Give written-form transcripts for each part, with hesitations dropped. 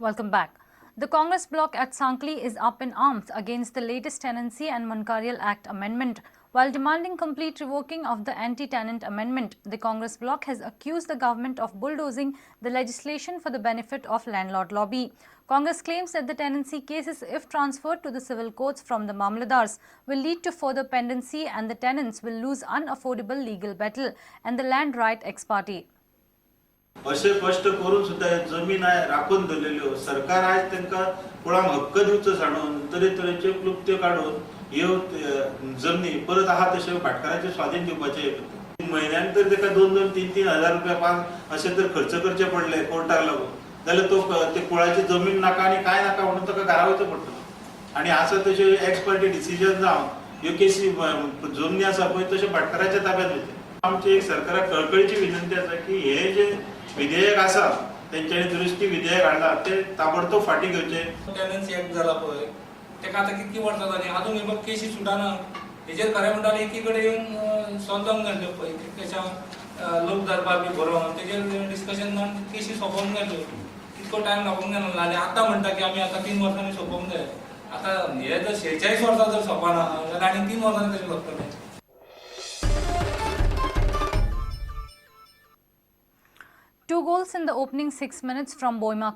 Welcome back. The Congress bloc at Sankli is up in arms against the latest Tenancy and Mankarial Act amendment. While demanding complete revoking of the anti-tenant amendment, the Congress bloc has accused the government of bulldozing the legislation for the benefit of landlord lobby. Congress claims that the tenancy cases, if transferred to the civil courts from the Mamladars, will lead to further pendency and the tenants will lose unaffordable legal battle and the land right ex parte. असे स्पष्ट करून सुद्धा जमीन राखून धरलेल्यो सरकार आज त्यांना कोणाक हक्क दिवचो सांडून तरेतरेचे क्लुप्त्यो काढून ह्यो जमनी परत आहा तशे भाटकाराचे स्वाधीन दिवपाचे महिन्यान तर तेका 2-3 हजार रुपया 5 असे तर खर्च करचे पडले कोर्टाक लागून जाल्यार तो ते कुळाची जमीन नाका आणि काय नाका म्हणून ताका घरा वयचो पडटलो आणि आसा तशे एक्सपर्ट डिसिजन जावन ह्यो केसी जमनी आसा पळय तशे भाटकाराच्या ताब्यात वयचे आमची एक सरकाराक कळकळीची विनंती आसा की हे जे विधेयक आसा त्यांच्यानी दुरुस्ती विधेयक हाडला ते ताबडतोब फाटी घेवचे टेनन्सी ऍक्ट जाला पळय तेका आता कितकी वर्सां जाली अजून हे केसी सुटाना हेजेर खरें म्हणटाले एकीकडे येवन सोदोंक जाल्यो पळय कितकेशा लोक दरबार बी भरोवन तेजेर डिस्कशन जावन केसी सोंपोवंक जाल्यो कितको टायम लागूंक जालो आनी आतां म्हणटा की आमी आतां 3 वर्सांनी सोंपोवंक जाय आतां हे जर 46 वर्सां जर सोंपना जाल्यार आनी 3 वर्सांनी कशें लागतलें. Two goals in the opening 6 minutes from Boima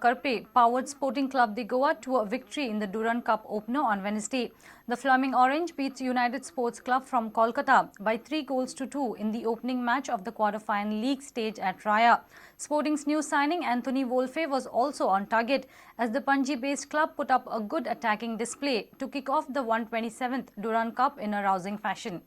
powered Sporting Club de Goa to a victory in the Durand Cup opener on Wednesday. The Flaming Oranje beat United Sports Club from Kolkata by 3-2 in the opening match of the quarter-final league stage at Raya. Sporting's new signing Anthony Wolfe was also on target as the Panji-based club put up a good attacking display to kick off the 127th Durand Cup in a rousing fashion.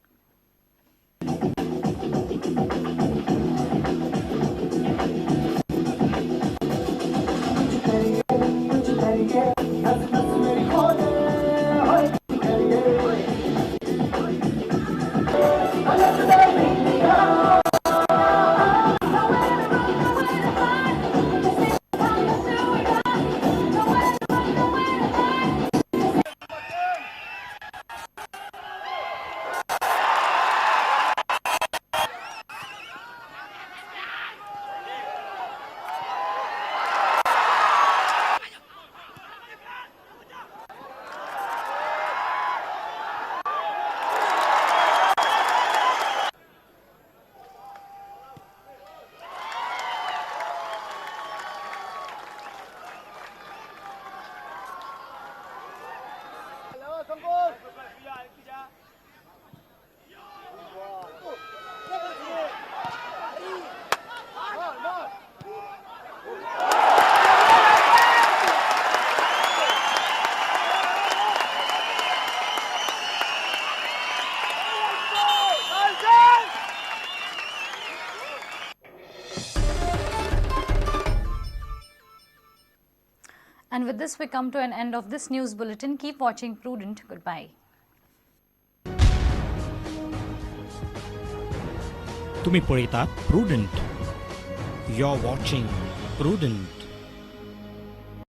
And with this, we come to an end of this news bulletin. Keep watching Prudent. Goodbye. तुम्ही पळयतात Prudent. You're watching Prudent.